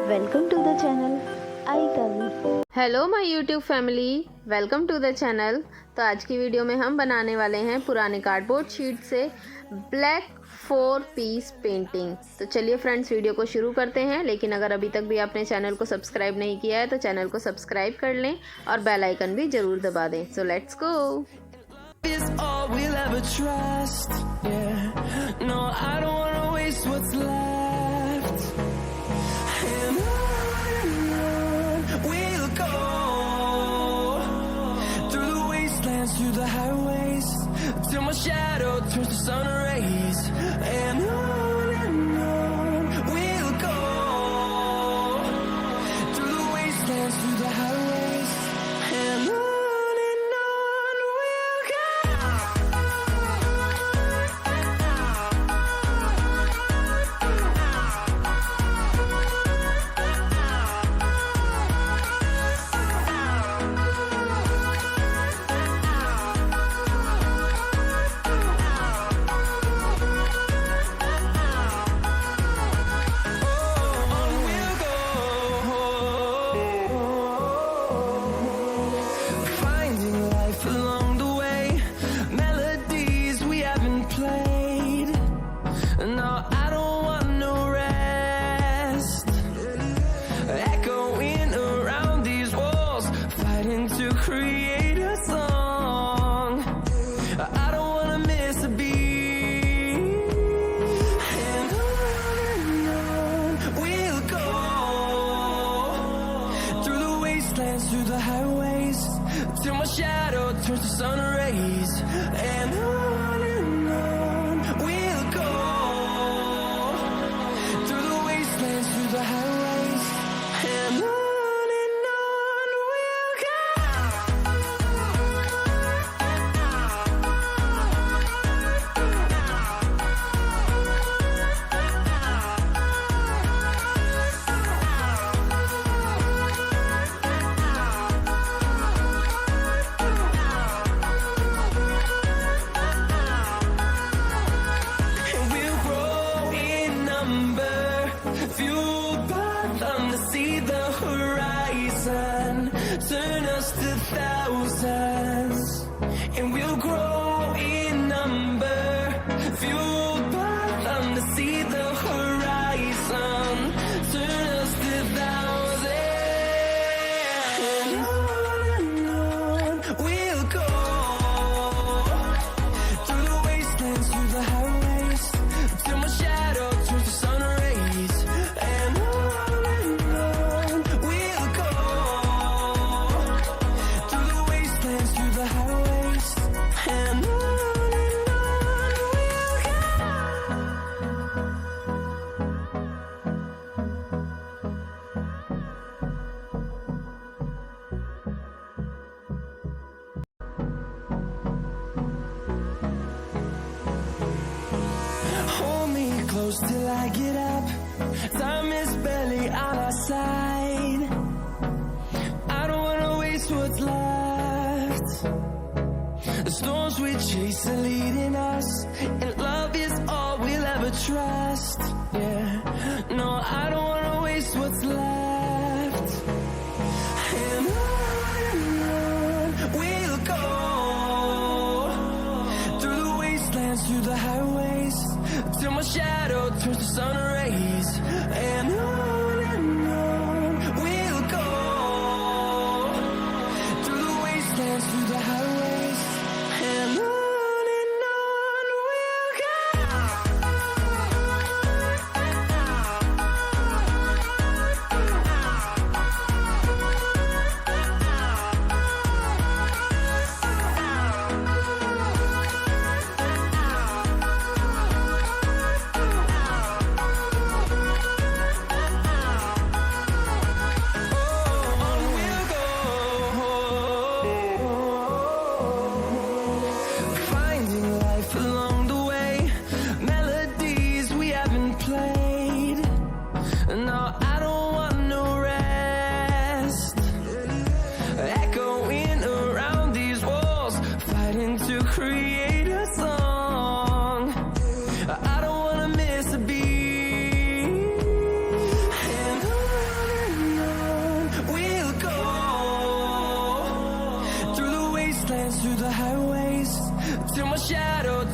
Welcome to the channel. I Taavi. Hello my YouTube family, welcome to the channel. तो आज की video में हम बनाने वाले हैं पुराने कार्डबोर्ड शीट से ब्लैक 4 पीस पेंटिंग। तो चलिए फ्रेंड्स, वीडियो को शुरू करते हैं। लेकिन अगर अभी तक भी आपने चैनल को सब्सक्राइब नहीं किया है तो चैनल को सब्सक्राइब कर लें और बेल आइकन भी ज़रूर दबा दें। So let's go. Through the highways, till my shadow turns to sun rays, and on we'll go. Through the wastelands, through the highways, and on we'll go. Create a song. I don't wanna miss a beat. And on we'll go. Through the wastelands, through the highways, till my shadow turns to sun rays. And on we'll go. Through the wastelands, through the highways, and on. Turn us to thousands, and we'll grow in number, fueled by them to see the horizon. Turn us to thousands, and on we'll go. Through the wastelands, through the highways, till my shadow turns to sun rays. And on we'll go. Through the highways, and on we'll go. Hold me close till I get up. Time is barely on our side. I don't wanna waste what's left. The storms we chase are leading us, and love is all we'll ever trust. Yeah, no, I don't wanna waste what's left. And on we'll go. Through the wastelands, through the highways, till my shadow turns to sun rays. And on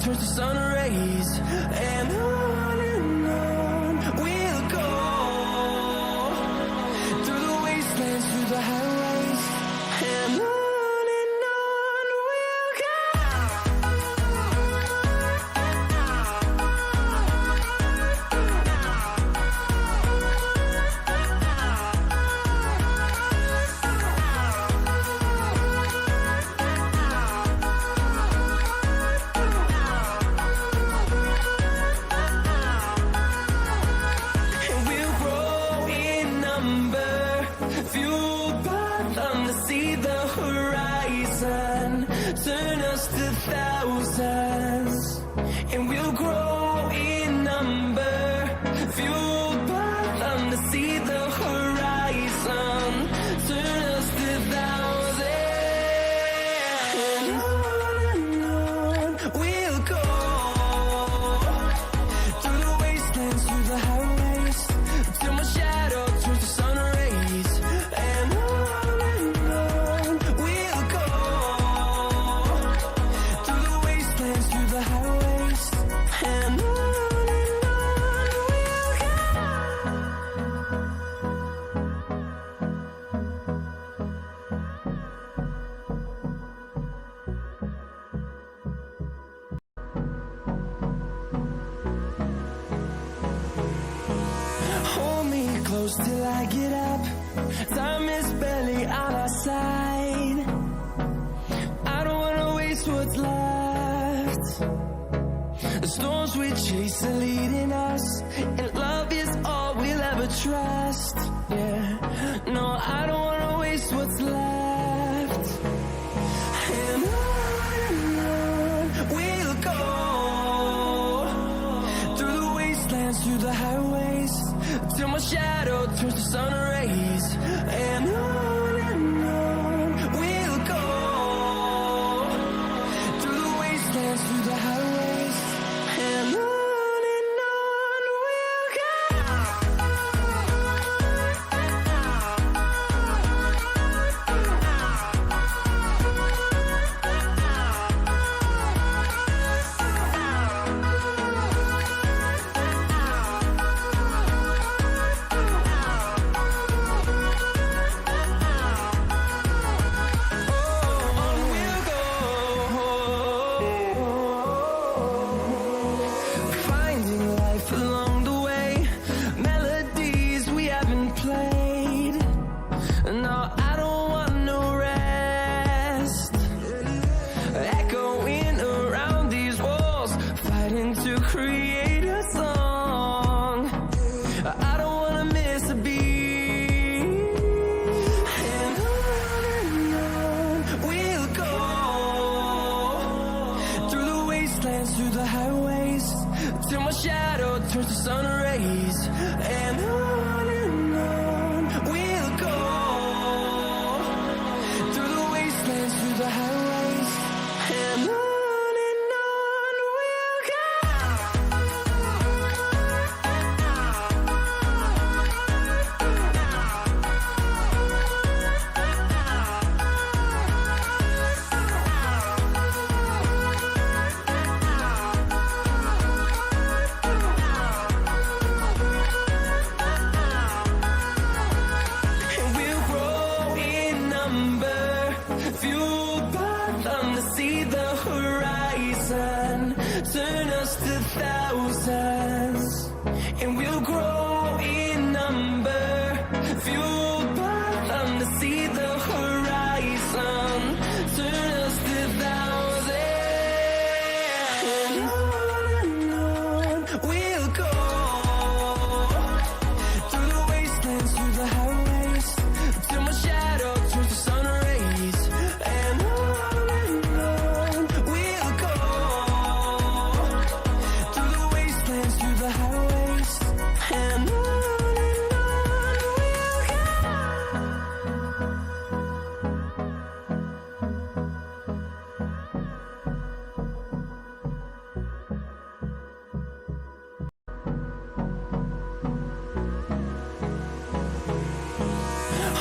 turns to sun rays, and on we'll go, through the wastelands, through the highways, and on we'll go. Turn us to thousands, and we'll grow in number, fueled by them to see the horizon. Turn us to thousands, and on we'll go, through the wastelands, through the highways, till my shadow turns to sun rays, and on we'll go, through the wastelands, through the highways, and on we'll go. Hold me close till I get up. Time is barely on our side. I don't wanna waste what's left. The storms we chase are leading us, and love is all we'll ever trust. Yeah, no, I don't wanna waste what's left. And on we'll go, through the wastelands, through the highways, till my shadow turns to sun rays, and on we'll go, through the wastelands, through the highways, and on we'll go. Finding life along the way, melodies we haven't played. No, I don't want no rest. Echoing around these walls, fighting to create a song. I don't wanna miss a beat. And on we'll go, through the wastelands, through the highways, till my shadow turns to sun rays, and on we'll go, through the wastelands, through the highways, and on we'll go. And we'll grow in number, fueled by them to see the horizon. Turn us to thousands, and we'll grow in number, fueled by them to see the horizon. Turn us to thousands, and on we'll go, through the wastelands, through the highways, till my shadow turns to sun rays, and on we'll go, through the wastelands, through the highways, and on we'll go.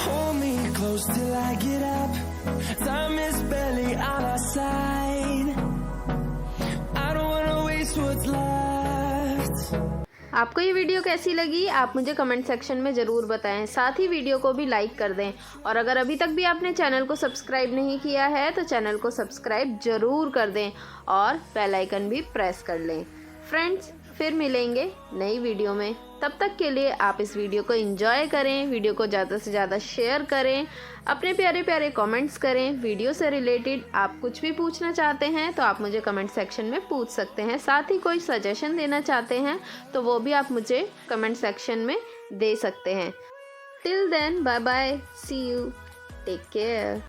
Hold me close till I get up. Time is barely on our side. I don't wanna आपको ये video कैसी लगी आप मुझे comment section में ज़रूर बताएं। साथ ही वीडियो को भी लाइक कर दें और अगर अभी तक भी आपने चैनल को सब्सक्राइब नहीं किया है तो चैनल को सब्सक्राइब ज़रूर कर दें और बेल आइकन भी प्रेस कर लें। फ्रेंड्स फिर मिलेंगे नई वीडियो में, तब तक के लिए आप इस वीडियो को एंजॉय करें, वीडियो को ज़्यादा से ज़्यादा शेयर करें, अपने प्यारे प्यारे कमेंट्स करें। वीडियो से रिलेटेड आप कुछ भी पूछना चाहते हैं तो आप मुझे कमेंट सेक्शन में पूछ सकते हैं। साथ ही कोई सजेशन देना चाहते हैं तो वो भी आप मुझे कमेंट सेक्शन में दे सकते हैं। Till then bye bye, see you, take care.